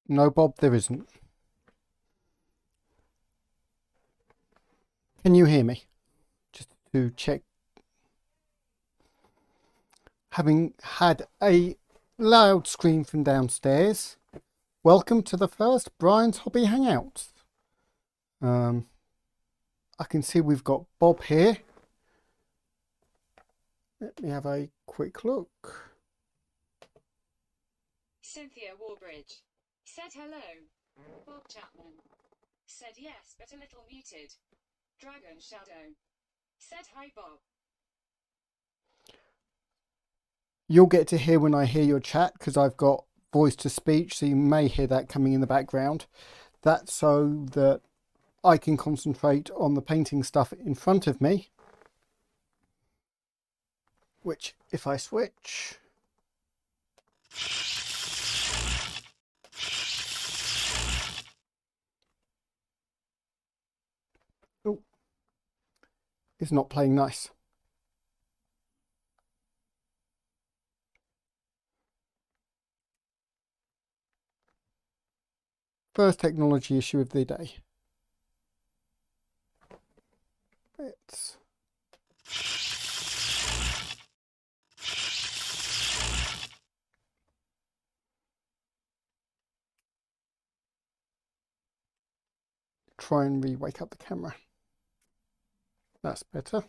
No, Bob, there isn't. Can you hear me? Just to check. Having had a loud scream from downstairs, welcome to the first Brian's Hobby Hangouts. I can see we've got Bob here. Let me have a quick look. Cynthia Warbridge said hello. Bob Chapman said yes, but a little muted. Dragon Shadow said hi, Bob. You'll get to hear when I hear your chat because I've got voice to speech, so you may hear that coming in the background. That's so that I can concentrate on the painting stuff in front of me, which if I switch, oh, is not playing nice. First technology issue of the day. Let's try and re-wake up the camera. That's better.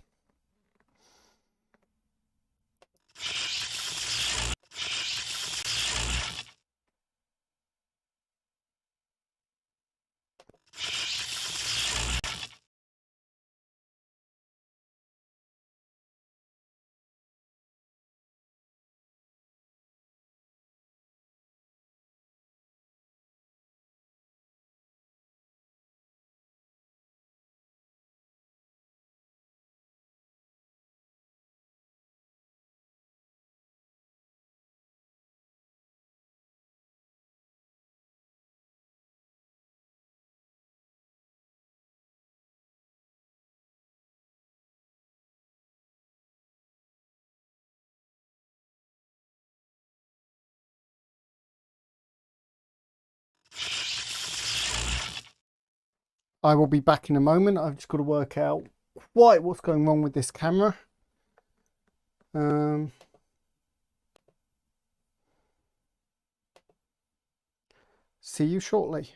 I will be back in a moment. I've just got to work out quite what's going wrong with this camera. See you shortly.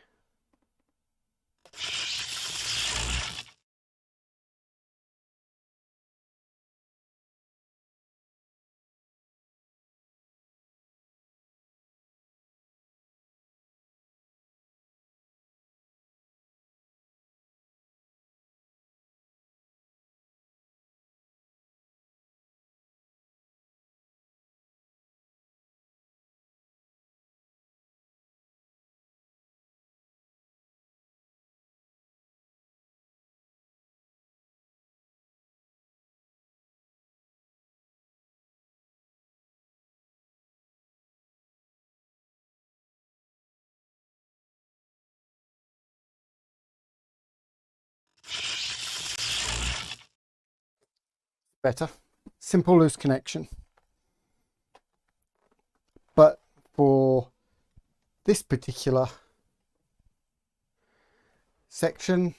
Better. Simple loose connection. But for this particular section,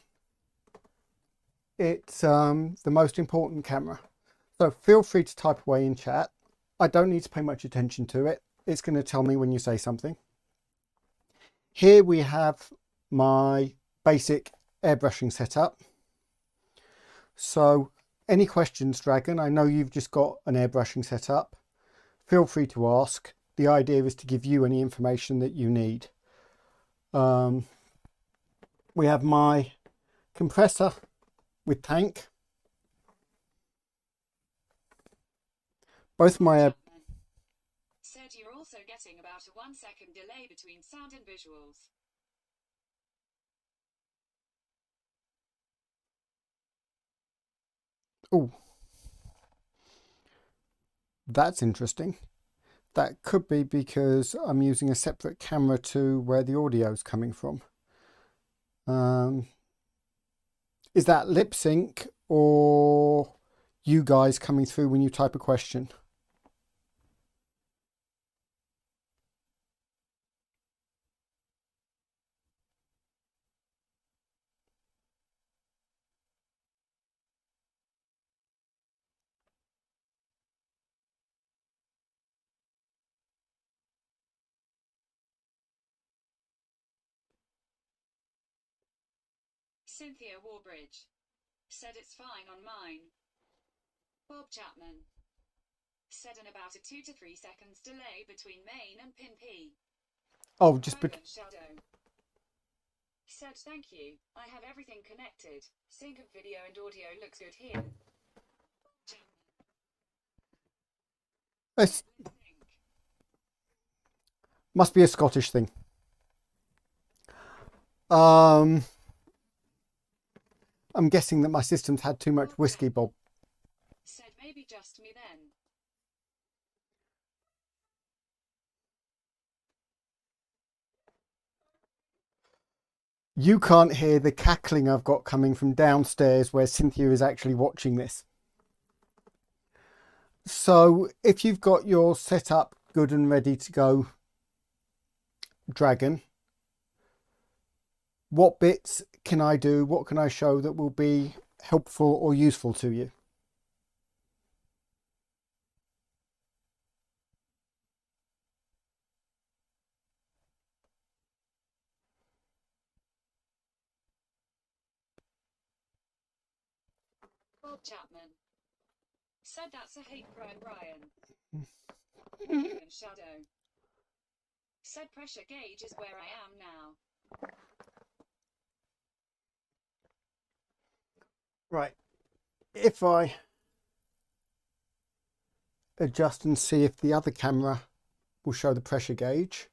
it's the most important camera. So feel free to type away in chat. I don't need to pay much attention to it. It's going to tell me when you say something. Here we have my basic airbrushing setup. So any questions, Dragon? I know you've just got an airbrushing setup. Feel free to ask. The idea is to give you any information that you need. We have my compressor with tank. Both my said you're also getting about a 1 second delay between sound and visuals. Oh, that's interesting. That could be because I'm using a separate camera to where the audio is coming from. Is that lip sync or you guys coming through when you type a question? Cynthia Warbridge. Said it's fine on mine. Bob Chapman. Said in about a 2 to 3 seconds delay between main and pin P. Oh, just Dragon Shadow. Said thank you. I have everything connected. Sync of video and audio looks good here. it must be a Scottish thing. I'm guessing that my system's had too much whiskey, Bob. Said maybe just me then. You can't hear the cackling I've got coming from downstairs where Cynthia is actually watching this. So if you've got your setup good and ready to go, Dragon, what bits can I do? What can I show that will be helpful or useful to you? Bob Chapman. Said that's a hate crime, Brian. Dragon Shadow. Said pressure gauge is where I am now. Right. If I adjust and see if the other camera will show the pressure gauge.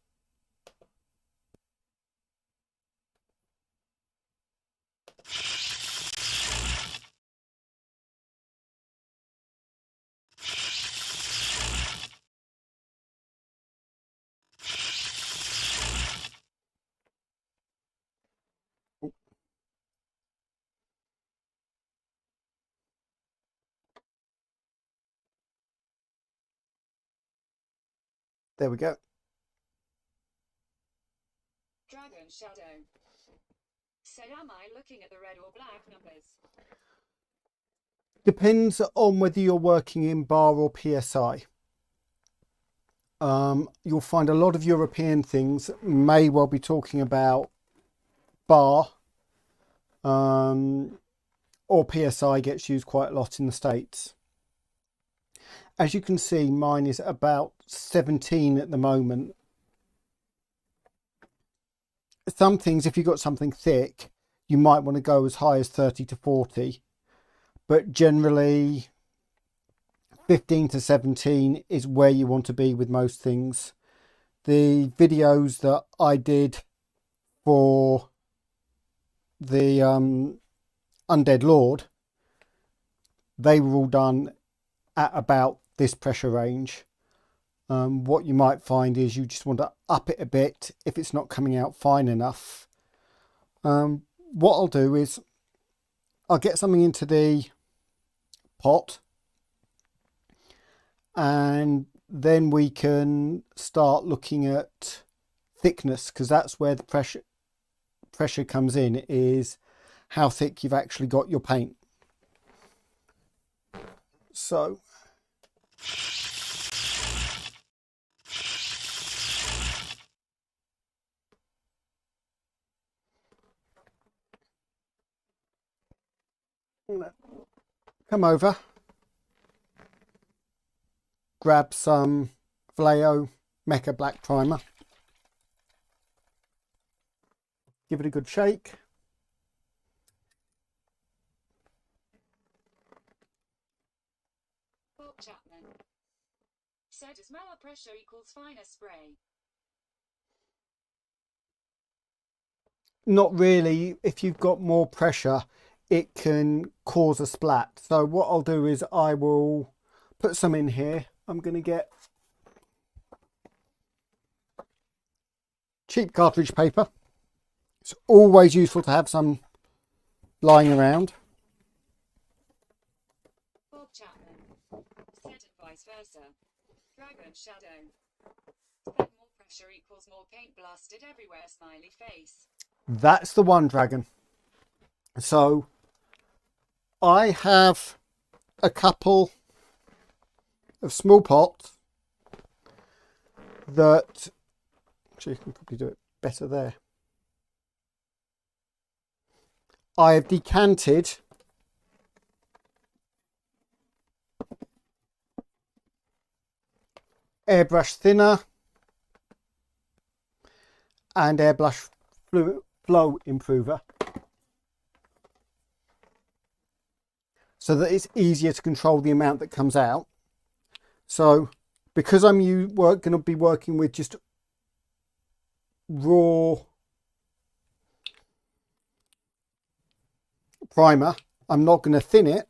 There we go. Dragon Shadow. Said am I looking at the red or black numbers? Depends on whether you're working in bar or PSI. You'll find a lot of European things may well be talking about bar, or PSI gets used quite a lot in the States. As you can see, mine is about 17 at the moment. Some things, if you've got something thick, you might want to go as high as 30 to 40, but generally 15 to 17 is where you want to be with most things. The videos that I did for the Undead Lord, they were all done at about this pressure range. What you might find is you just want to up it a bit if it's not coming out fine enough. What I'll do is I'll get something into the pot and then we can start looking at thickness, because that's where the pressure comes in, is how thick you've actually got your paint. So come over, grab some Vallejo Mecha Black Primer, give it a good shake. Bob Chapman. Said as smaller pressure equals finer spray. Not really. If you've got more pressure, it can cause a splat. So what I'll do is I will put some in here. I'm going to get cheap cartridge paper. It's always useful to have some lying around. Bob Chapman. Said and vice versa. Dragon Shadow. Said more pressure equals more paint blasted everywhere, smiley face. That's the one, Dragon. So I have a couple of small pots that, actually you can probably do it better there. I have decanted airbrush thinner and airbrush flow improver so that it's easier to control the amount that comes out. So because I'm going to be working with just raw primer, I'm not going to thin it.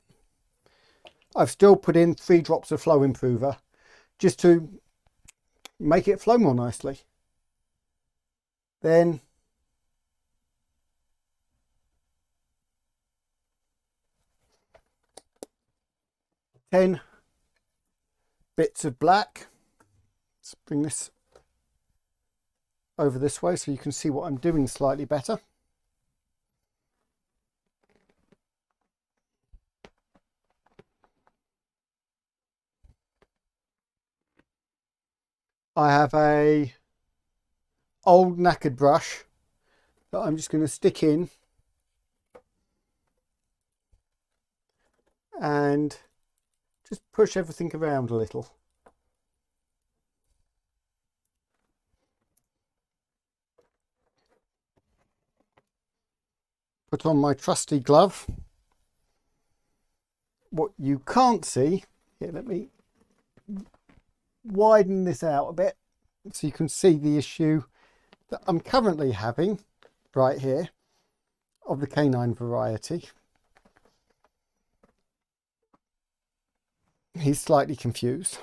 I've still put in 3 drops of flow improver just to make it flow more nicely. Then ten bits of black. Let's bring this over this way so you can see what I'm doing slightly better. I have a old knackered brush that I'm just going to stick in and just push everything around a little. Put on my trusty glove. What you can't see, here, let me widen this out a bit so you can see the issue that I'm currently having right here of the canine variety. He's slightly confused.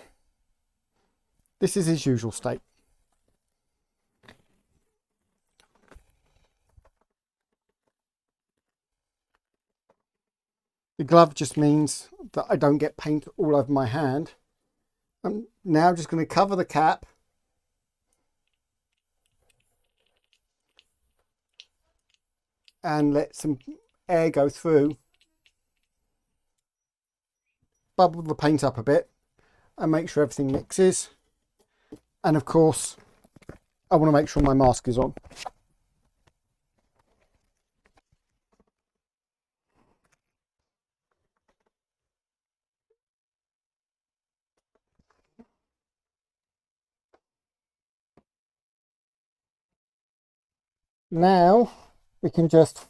This is his usual state. The glove just means that I don't get paint all over my hand. I'm now just going to cover the cap and let some air go through, bubble the paint up a bit and make sure everything mixes. And of course, I want to make sure my mask is on. Now we can just,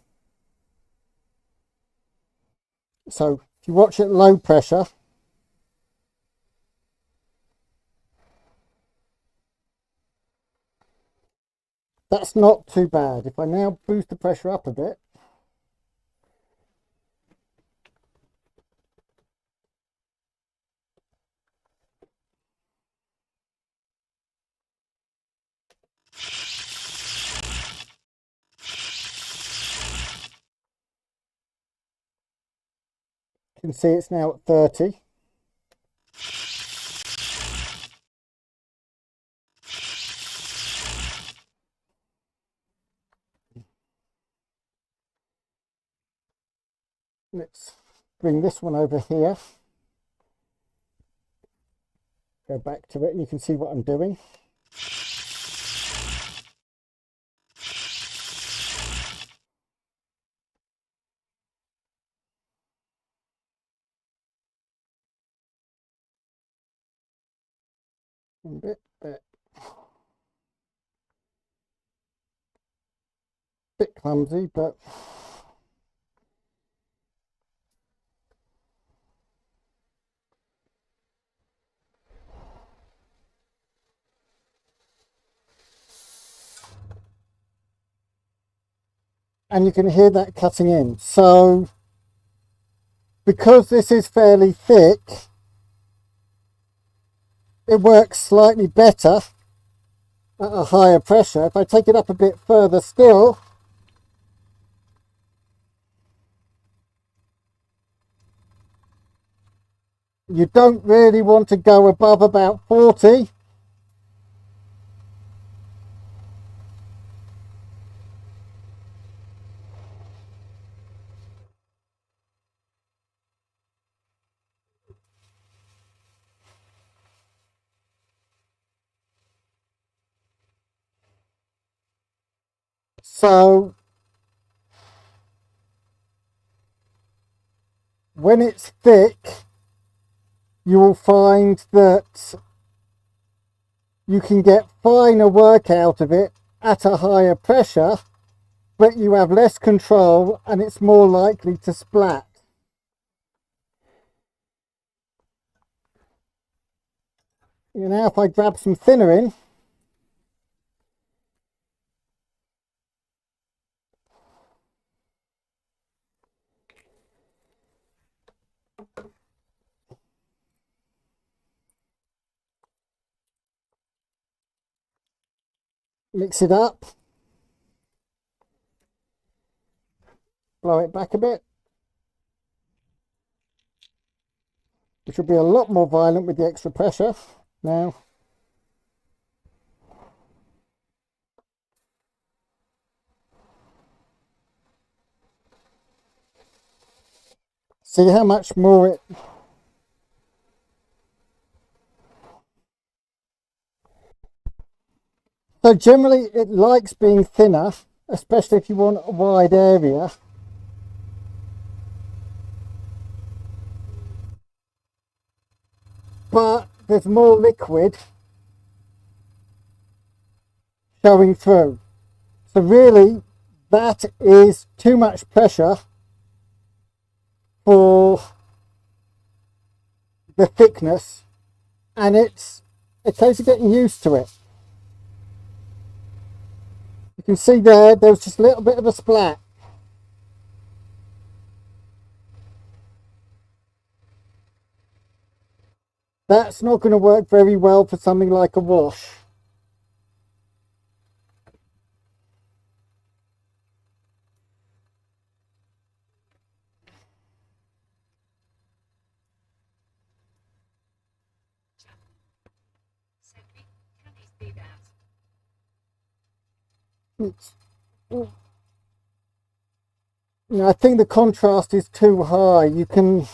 so if you watch at low pressure, that's not too bad. If I now boost the pressure up a bit, you can see it's now at 30. Let's bring this one over here. Go back to it and you can see what I'm doing. A bit clumsy, but and you can hear that cutting in. So because this is fairly thick, it works slightly better at a higher pressure. If I take it up a bit further still, you don't really want to go above about 40. So when it's thick, you will find that you can get finer work out of it at a higher pressure, but you have less control and it's more likely to splat. Now if I grab some thinner in, mix it up, blow it back a bit, which will be a lot more violent with the extra pressure. Now, see how much more it... So generally it likes being thinner, especially if you want a wide area. But there's more liquid showing through. So really, that is too much pressure for the thickness, and it's a case of getting used to it. You can see there's just a little bit of a splat. That's not going to work very well for something like a wash. I think the contrast is too high. You can, if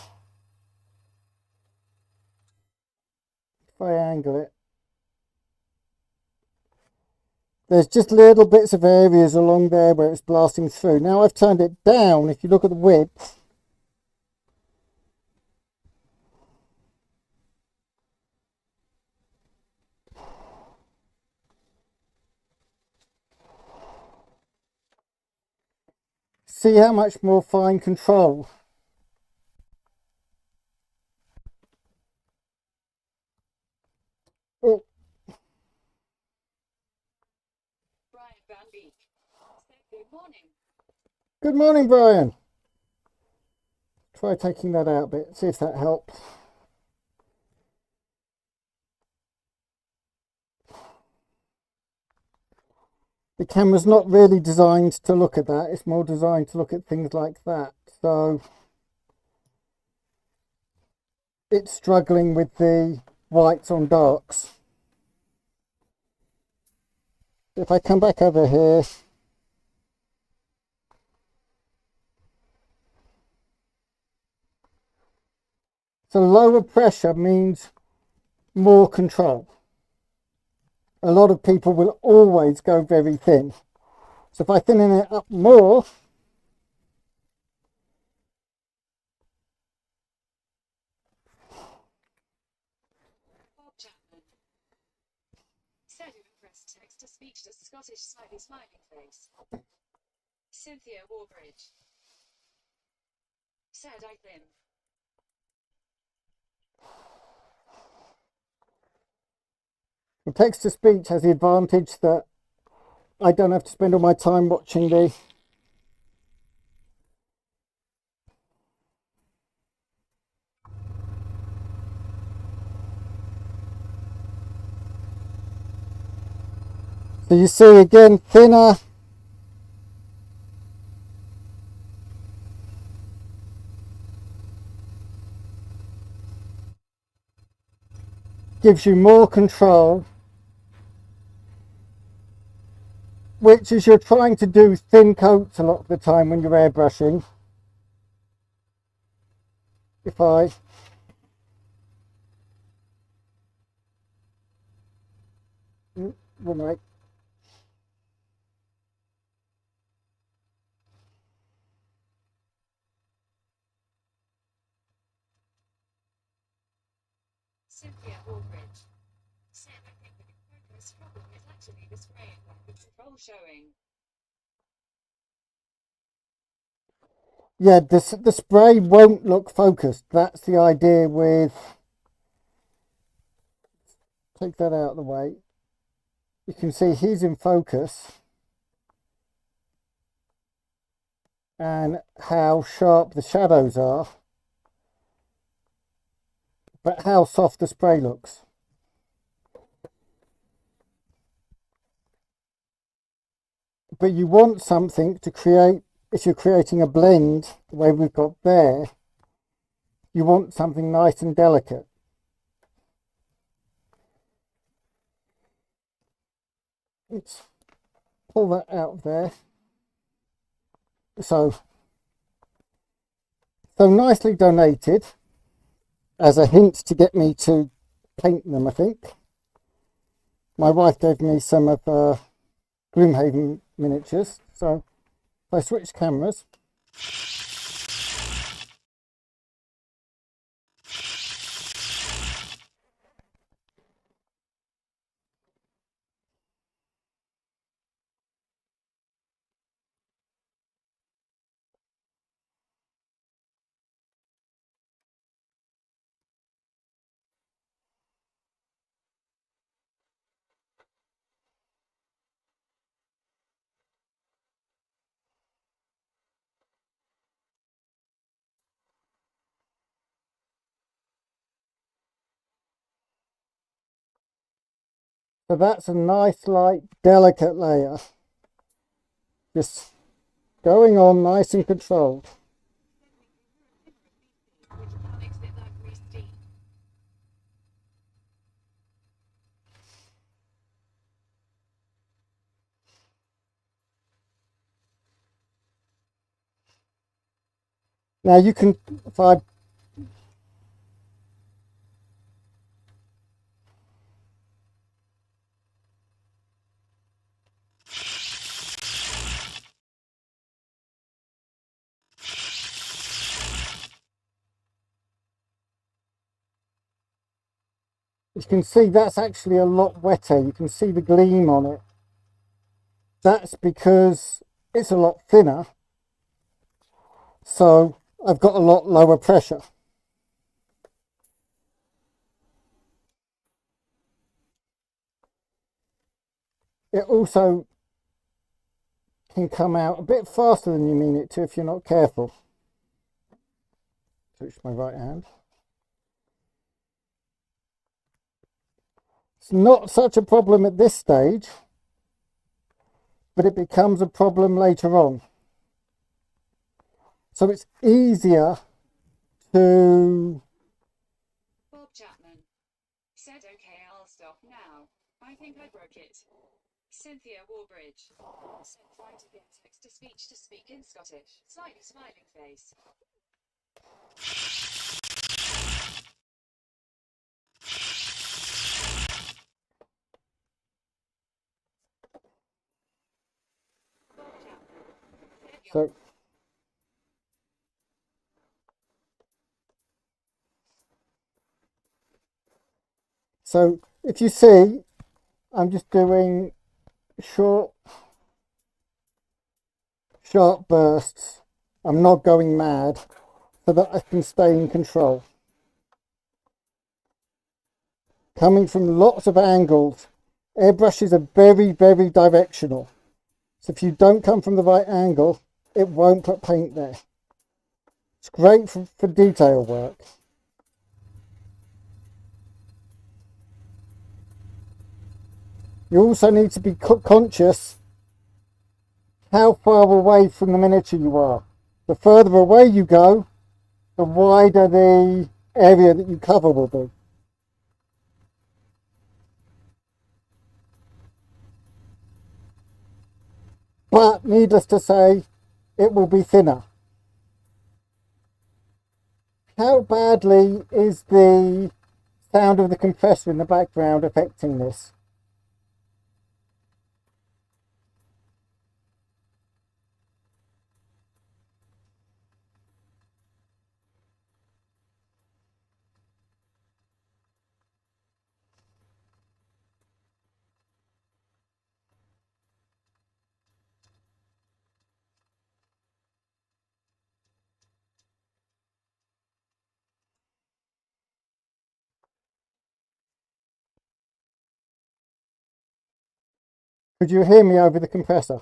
I angle it, there's just little bits of areas along there where it's blasting through. Now I've turned it down. If you look at the width, see how much more fine control. Oh. Brian Van Beek. Good morning. Good morning, Brian. Try taking that out a bit, see if that helps. The camera's not really designed to look at that, it's more designed to look at things like that. So it's struggling with the whites on darks. If I come back over here, so lower pressure means more control. A lot of people will always go very thin. So if I thin it up more, Bob Chapman. Said who impressed text to speech to Scottish smiley smiling face. Cynthia Warbridge. Said I thin. the text to speech has the advantage that I don't have to spend all my time watching the so you see again thinner, gives you more control, which is you're trying to do thin coats a lot of the time when you're airbrushing. If I right. Cynthia Aldridge said, I think the focus problem is actually the spray and lack of control showing. Yeah, the spray won't look focused. That's the idea with... Take that out of the way. You can see he's in focus. And how sharp the shadows are. But how soft the spray looks. But you want something to create, if you're creating a blend, the way we've got there, you want something nice and delicate. Let's pull that out of there. So nicely donated, as a hint to get me to paint them, I think. My wife gave me some of Gloomhaven miniatures, so if I switch cameras, so that's a nice, light, delicate layer. Just going on nice and controlled. Now you can, if I you can see that's actually a lot wetter. You can see the gleam on it. That's because it's a lot thinner, so I've got a lot lower pressure. It also can come out a bit faster than you mean it to if you're not careful. Switch my right hand. It's not such a problem at this stage, but it becomes a problem later on. So it's easier to... Bob Chapman said, okay, I'll stop now. I think I broke it. Cynthia Warbridge said, try to get text to speak in Scottish. Slightly smiling face. Bob Chapman. So if you see, I'm just doing short, sharp bursts. I'm not going mad so that I can stay in control. Coming from lots of angles, airbrushes are very, very directional. So if you don't come from the right angle, it won't put paint there. It's great for detail work. You also need to be conscious how far away from the miniature you are. The further away you go, the wider the area that you cover will be. But needless to say, it will be thinner. How badly is the sound of the compressor in the background affecting this? Could you hear me over the compressor?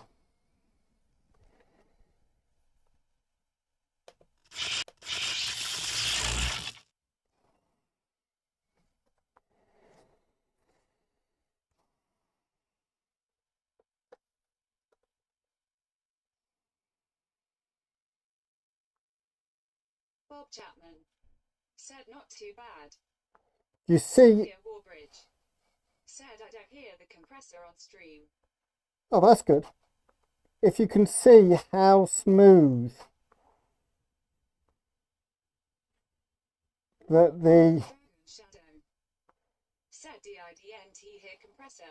Bob Chapman said not too bad. You see, Cynthia Warbridge said I don't hear the compressor on stream. oh, that's good. If you can see how smooth that the Shadow said didn't hear compressor.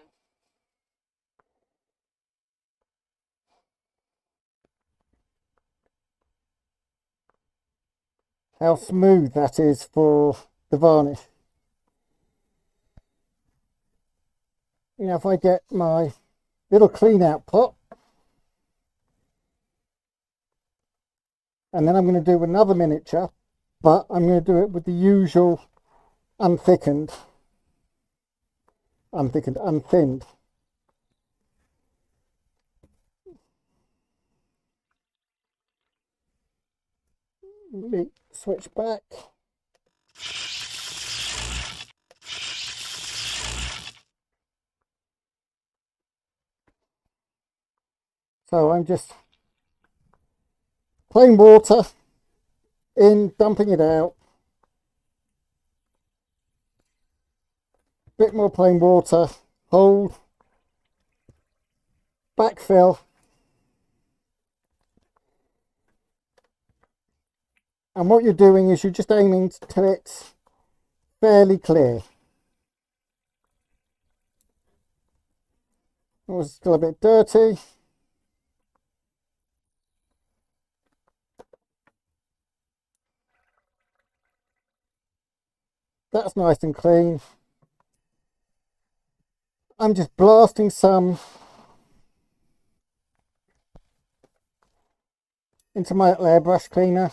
how smooth that is for the varnish. You know, if I get my little clean out pot, and then I'm going to do another miniature, but I'm going to do it with the usual unthinned. Let me switch back. So I'm just plain water in, dumping it out. Bit more plain water, hold, backfill. And what you're doing is you're just aiming till it's fairly clear. It was still a bit dirty. That's nice and clean. I'm just blasting some into my airbrush cleaner.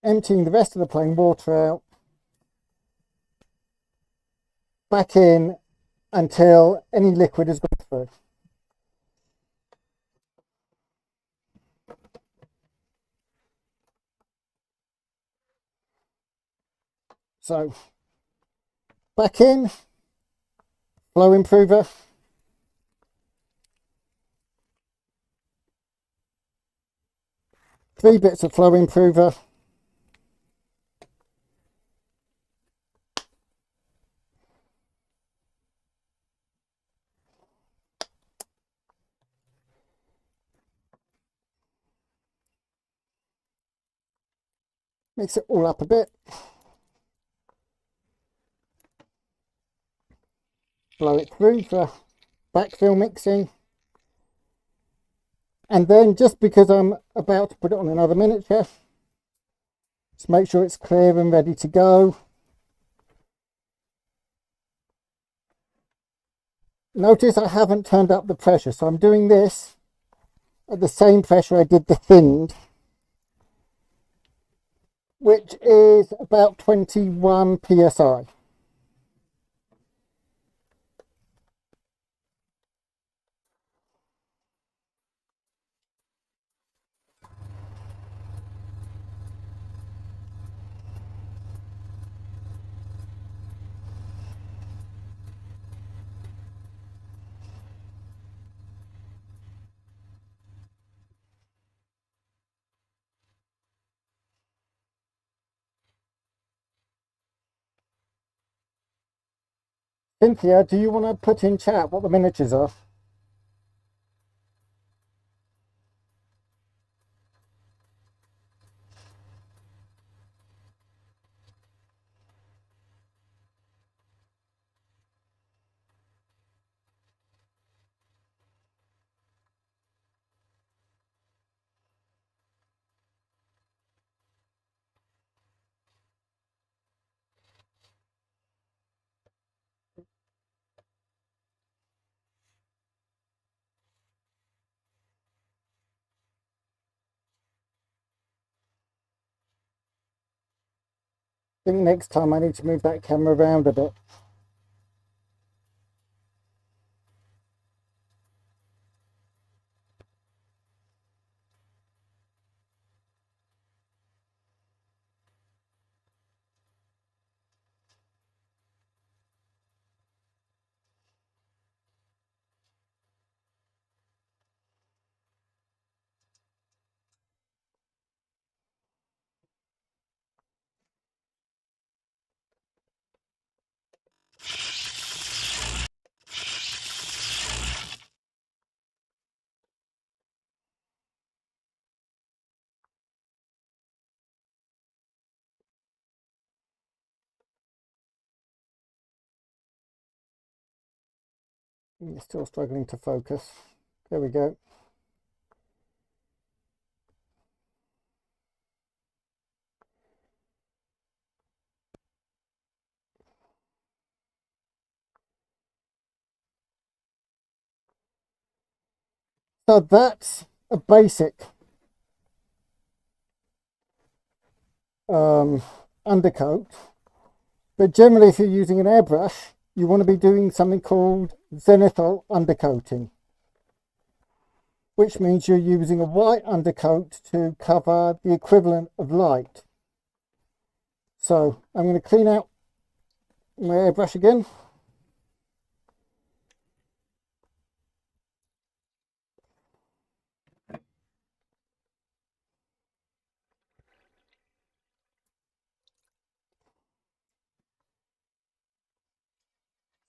Emptying the rest of the plain water out. Back in until any liquid has gone through. So back in, flow improver. Three bits of flow improver. Mix it all up a bit. Blow it through for backfill mixing. And then, just because I'm about to put it on another miniature, just make sure it's clear and ready to go. Notice I haven't turned up the pressure, so I'm doing this at the same pressure I did the thinned, which is about 21 psi. Cynthia, do you want to put in chat what the miniatures are? I think next time I need to move that camera around a bit. You're still struggling to focus. There we go. So that's a basic undercoat. But generally, if you're using an airbrush, you want to be doing something called zenithal undercoating, which means you're using a white undercoat to cover the equivalent of light. So I'm going to clean out my airbrush again.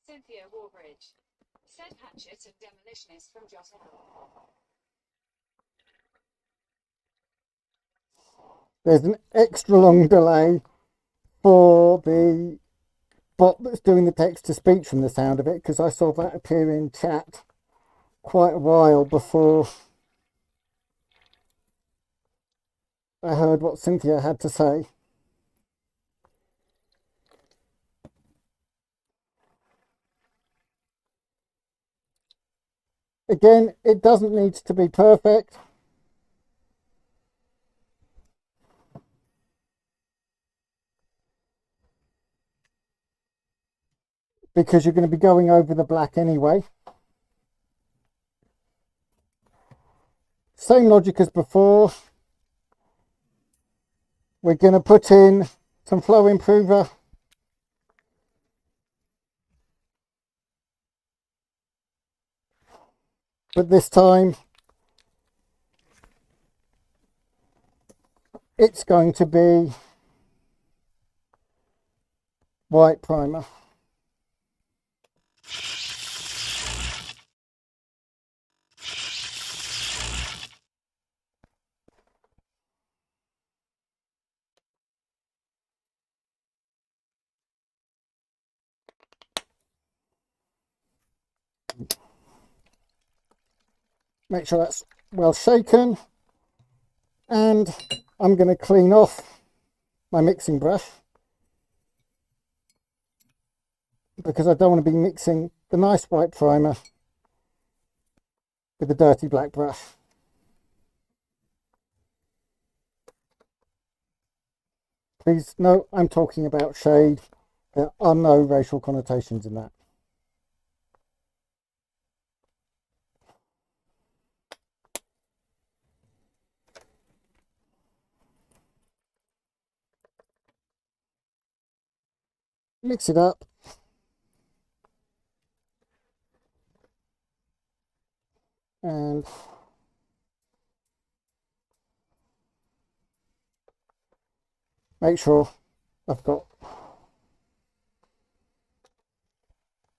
Cynthia Warbridge. Said hatchet and demolitionist from Jotell. There's an extra long delay for the bot that's doing the text to speech from the sound of it, because I saw that appear in chat quite a while before I heard what Cynthia had to say. Again, it doesn't need to be perfect. Because you're going to be going over the black anyway. Same logic as before. We're going to put in some flow improver. But this time, it's going to be white primer. Make sure that's well shaken. And I'm going to clean off my mixing brush, because I don't want to be mixing the nice white primer with the dirty black brush. Please note, I'm talking about shade. There are no racial connotations in that. Mix it up. And make sure I've got...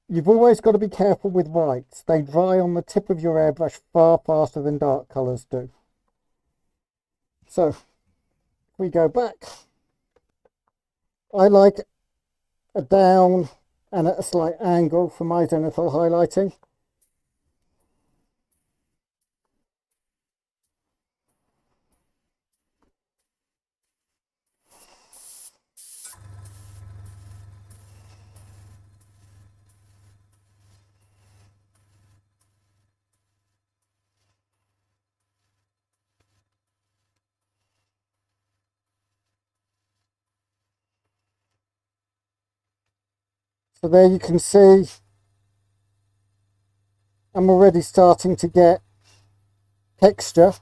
You've always got to be careful with whites. They dry on the tip of your airbrush far faster than dark colours do. So, we go back. I like a down and at a slight angle for my zenithal highlighting. So there you can see I'm already starting to get texture.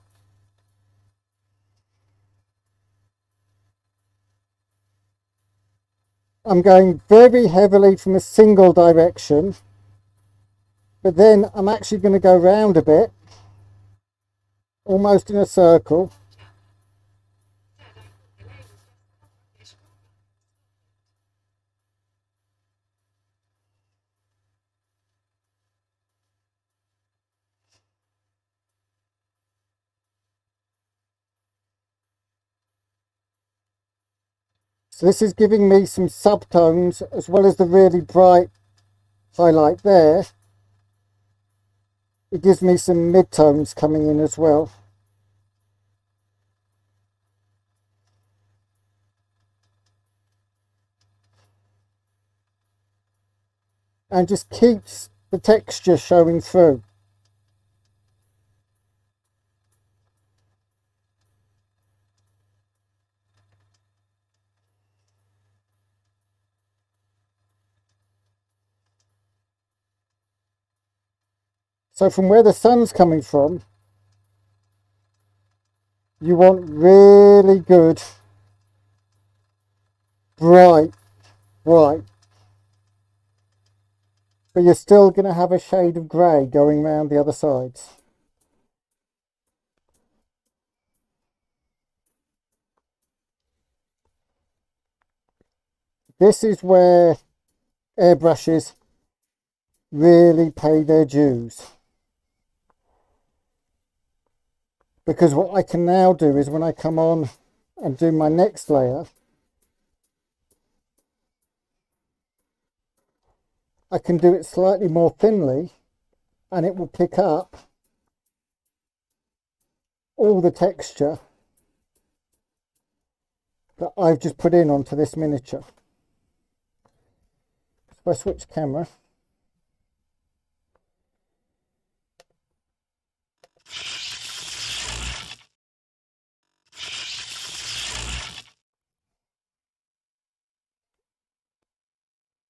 I'm going very heavily from a single direction, but then I'm actually going to go round a bit, almost in a circle. So this is giving me some subtones as well as the really bright highlight there. It gives me some midtones coming in as well. And just keeps the texture showing through. So from where the sun's coming from, you want really good, bright, but you're still going to have a shade of grey going around the other sides. This is where airbrushes really pay their dues. Because what I can now do is when I come on and do my next layer, I can do it slightly more thinly and it will pick up all the texture that I've just put in onto this miniature. If I switch camera,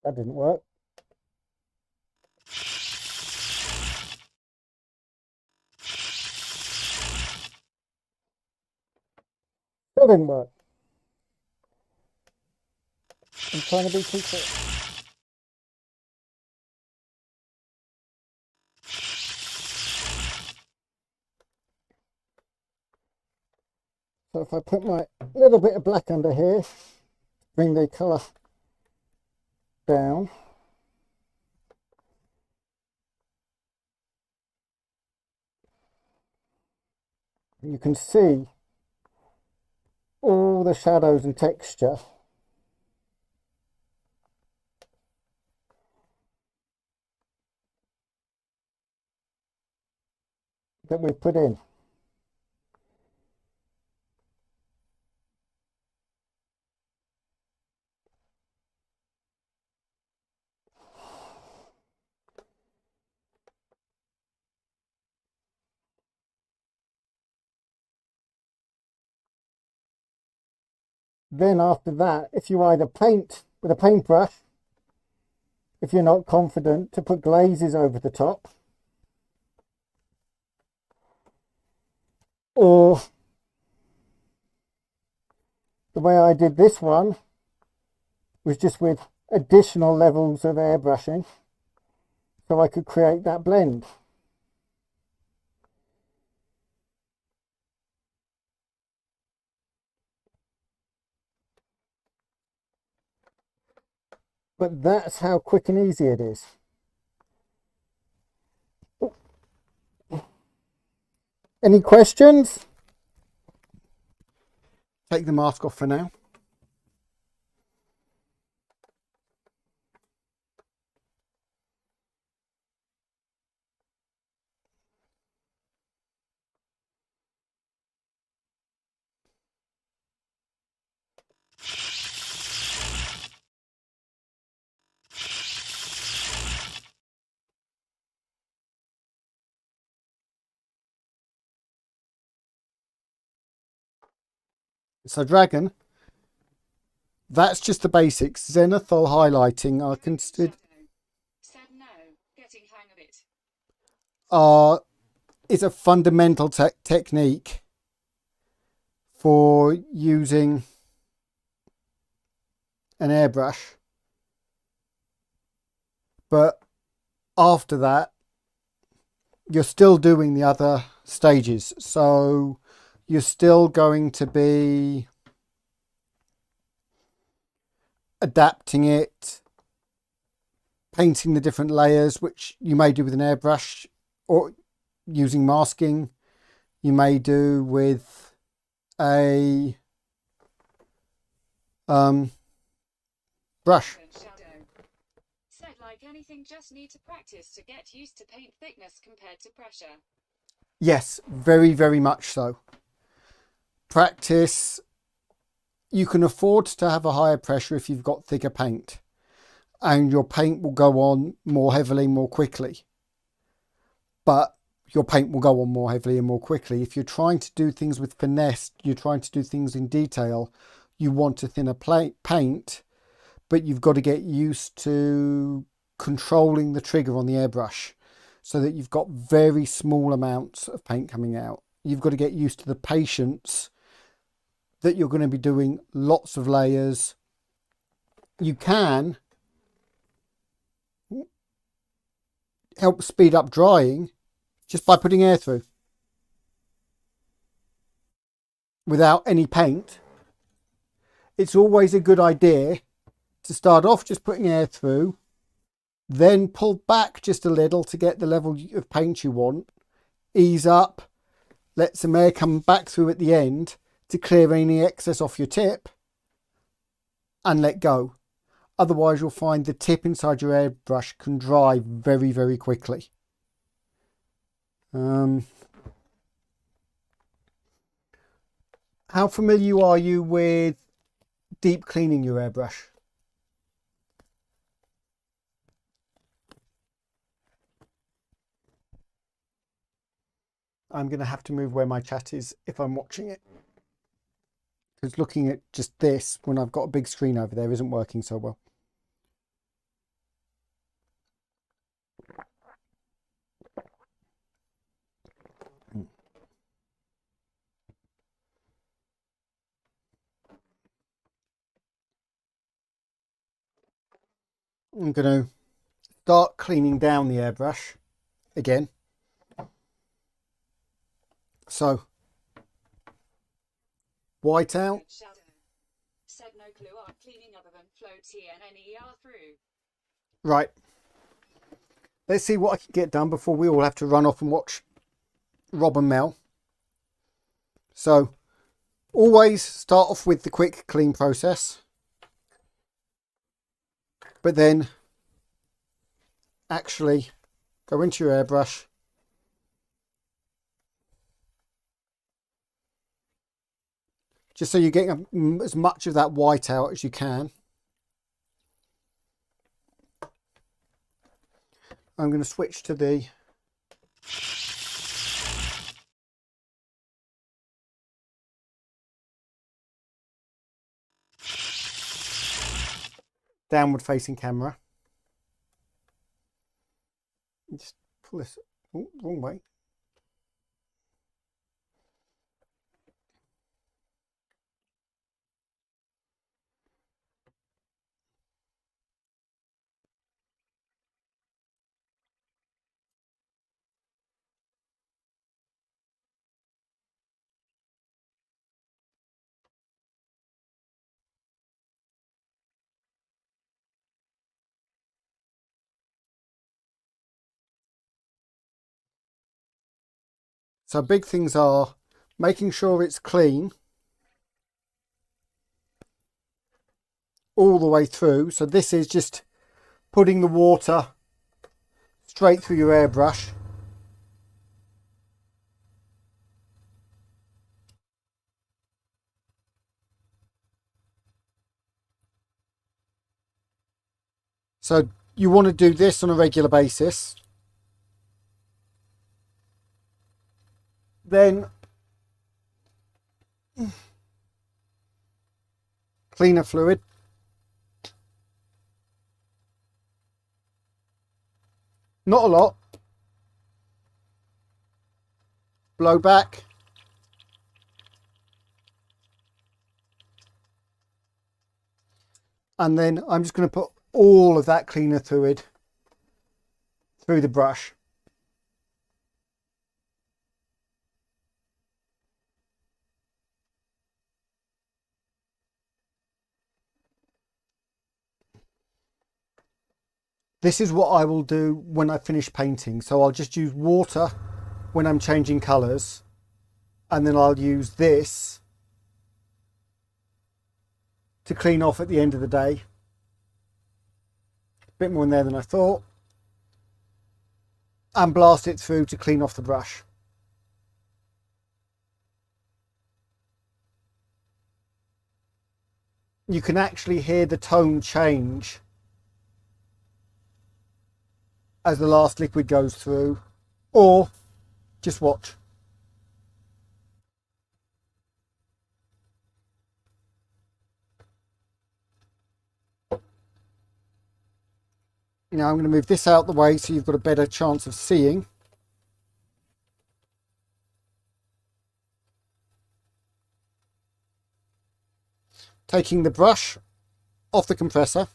that didn't work. Still didn't work. I'm trying to be too quick. So if I put my little bit of black under here, bring the colour down. You can see all the shadows and texture that we've put in. Then after that, if you either paint with a paintbrush, if you're not confident, to put glazes over the top, or the way I did this one was just with additional levels of airbrushing so I could create that blend. But that's how quick and easy it is. Any questions? Take the mask off for now. So Dragon, that's just the basics. Zenithal highlighting, I consider hang of it. Is a fundamental technique for using an airbrush, but after that you're still doing the other stages, so you're still going to be adapting it, painting the different layers, which you may do with an airbrush, or using masking you may do with a brush. Shadow. Said like anything, just need to practice to get used to paint thickness compared to pressure. Yes, very, very much so. Practice. You can afford to have a higher pressure if you've got thicker paint, and your paint will go on more heavily, more quickly. But your paint will go on more heavily and more quickly. If you're trying to do things with finesse, you're trying to do things in detail, you want a thinner paint, but you've got to get used to controlling the trigger on the airbrush so that you've got very small amounts of paint coming out. You've got to get used to the patience that you're going to be doing lots of layers. You can help speed up drying just by putting air through without any paint. It's always a good idea to start off just putting air through, then pull back just a little to get the level of paint you want, ease up, let some air come back through at the end to clear any excess off your tip, and let go. Otherwise you'll find the tip inside your airbrush can dry very, very quickly. How familiar are you with deep cleaning your airbrush? I'm going to have to move where my chat is if I'm watching it, because looking at just this when I've got a big screen over there isn't working so well. I'm going to start cleaning down the airbrush again. So, white out. Shadow. Said no clue art cleaning other than flow TNNER through. Right. Let's see what I can get done before we all have to run off and watch Rob and Mel. So, always start off with the quick clean process, but then actually go into your airbrush, just so you're getting as much of that white out as you can. I'm going to switch to the downward facing camera. Just pull this, oh, wrong way. So big things are making sure it's clean all the way through. So this is just putting the water straight through your airbrush. So you want to do this on a regular basis. Then cleaner fluid. Not a lot. Blow back. And then I'm just going to put all of that cleaner fluid through the brush. This is what I will do when I finish painting. So I'll just use water when I'm changing colours, and then I'll use this to clean off at the end of the day. A bit more in there than I thought. And blast it through to clean off the brush. You can actually hear the tone change as the last liquid goes through, or just watch. Now I'm going to move this out the way so you've got a better chance of seeing. Taking the brush off the compressor.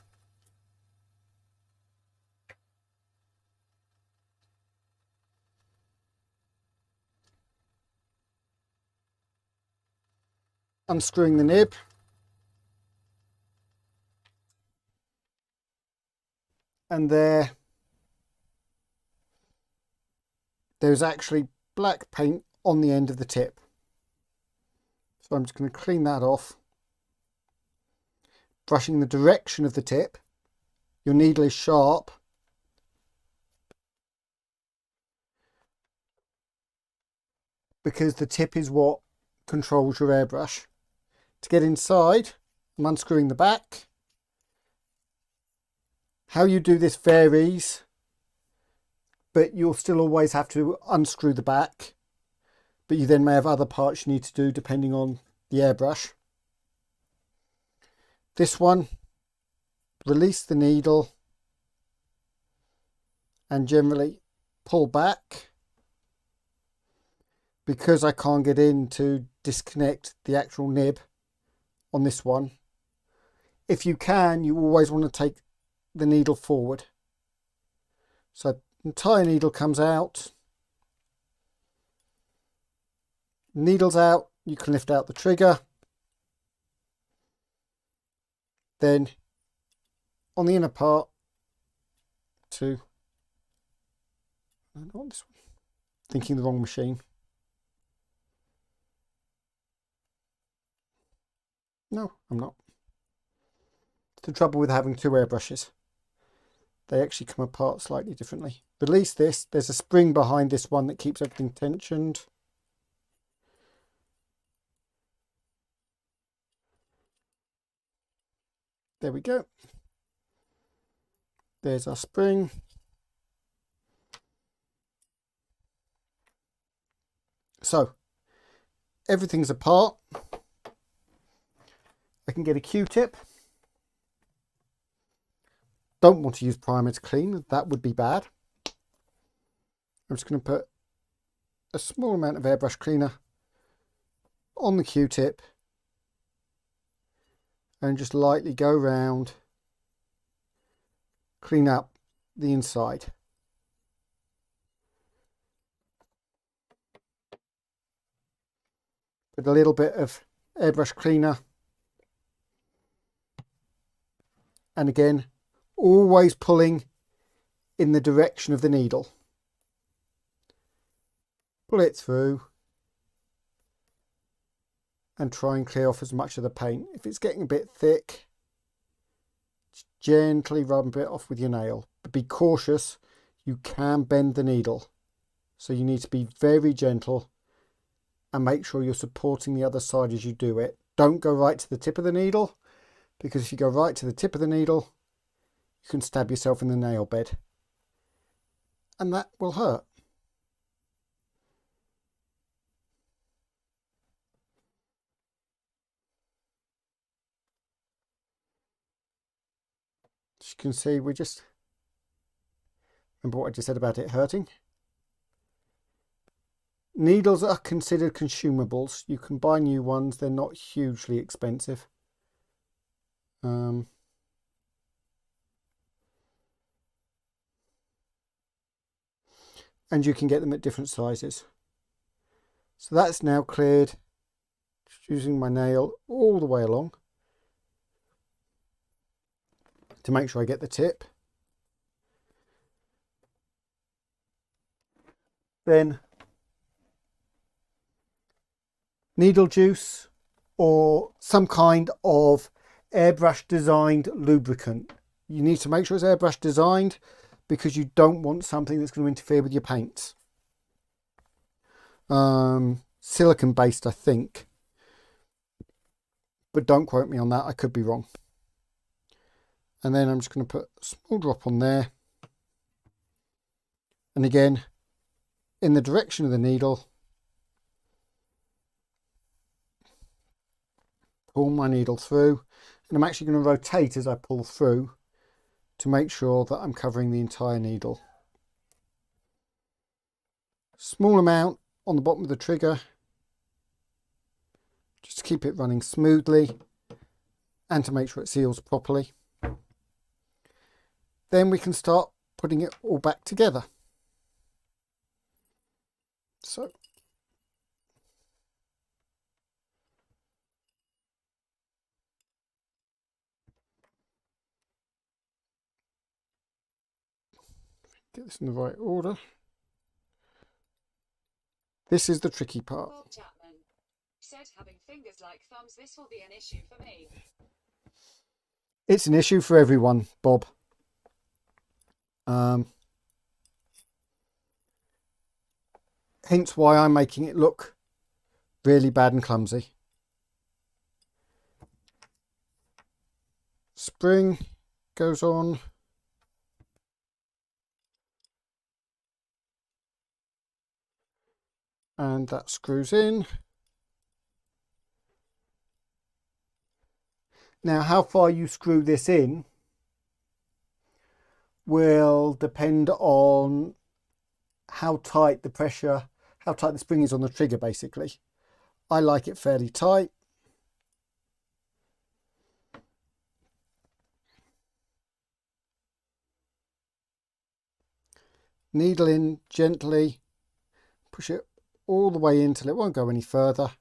Unscrewing the nib. And there's actually black paint on the end of the tip. So I'm just going to clean that off. Brushing the direction of the tip. Your needle is sharp. Because the tip is what controls your airbrush. To get inside, I'm unscrewing the back. How you do this varies, but you'll still always have to unscrew the back. But you then may have other parts you need to do depending on the airbrush. This one, release the needle and generally pull back. Because I can't get in to disconnect the actual nib on this one. If you can, you always want to take the needle forward. So the entire needle comes out. Needle's out, you can lift out the trigger. Then on the inner part to, I don't want this one, thinking the wrong machine. No, I'm not. It's the trouble with having two airbrushes. They actually come apart slightly differently. Release this. There's a spring behind this one that keeps everything tensioned. There we go. There's our spring. So everything's apart. I can get a Q-tip. Don't want to use primer to clean, that would be bad. I'm just going to put a small amount of airbrush cleaner on the Q-tip and just lightly go round, clean up the inside. Put a little bit of airbrush cleaner, and again, always pulling in the direction of the needle. Pull it through and try and clear off as much of the paint. If it's getting a bit thick, just gently rub it off with your nail. But be cautious, you can bend the needle. So you need to be very gentle and make sure you're supporting the other side as you do it. Don't go right to the tip of the needle, because if you go right to the tip of the needle, you can stab yourself in the nail bed. And that will hurt. As you can see, we're just Remember what I just said about it hurting? Needles are considered consumables. You can buy new ones. They're not hugely expensive. And you can get them at different sizes. So that's now cleared. Just using my nail all the way along to make sure I get the tip. Then needle juice or some kind of airbrush designed lubricant. You need to make sure it's airbrush designed because you don't want something that's going to interfere with your paints. Silicone based, I think, but don't quote me on that, I could be wrong. And then I'm just going to put a small drop on there, and again in the direction of the needle, pull my needle through, and I'm actually going to rotate as I pull through to make sure that I'm covering the entire needle. Small amount on the bottom of the trigger, just to keep it running smoothly and to make sure it seals properly. Then we can start putting it all back together. So get this in the right order. This is the tricky part. Bob Chapman said, having fingers like thumbs, this will be an issue for me. It's an issue for everyone, Bob. Hence why I'm making it look really bad and clumsy. Spring goes on. And that screws in. Now, how far you screw this in will depend on how tight the pressure, how tight the spring is on the trigger, basically. I like it fairly tight. Needle in gently, push it all the way in till it won't go any further.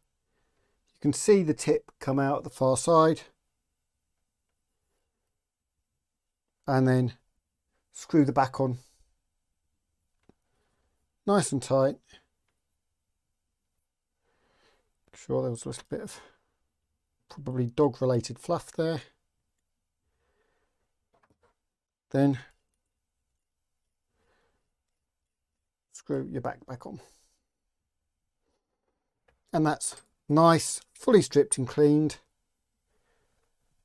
You can see the tip come out the far side. And then screw the back on nice and tight. Sure, there was a little bit of probably dog related fluff there. Then screw your back on. And that's nice, fully stripped and cleaned,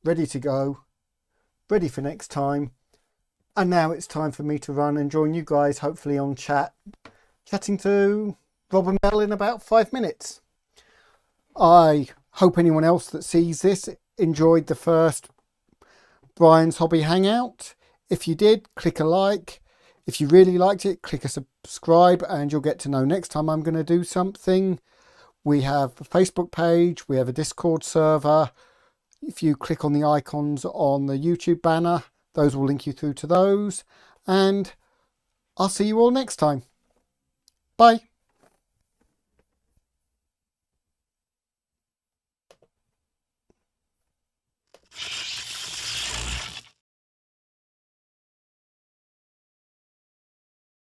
ready to go, ready for next time. And now it's time for me to run and join you guys, hopefully on chatting to Rob and Mel in about 5 minutes. I hope anyone else that sees this enjoyed the first Brian's Hobby Hangout. If you did, click a like. If you really liked it, click a subscribe and you'll get to know next time I'm going to do something. We have a Facebook page, we have a Discord server. If you click on the icons on the YouTube banner, those will link you through to those. And I'll see you all next time. Bye.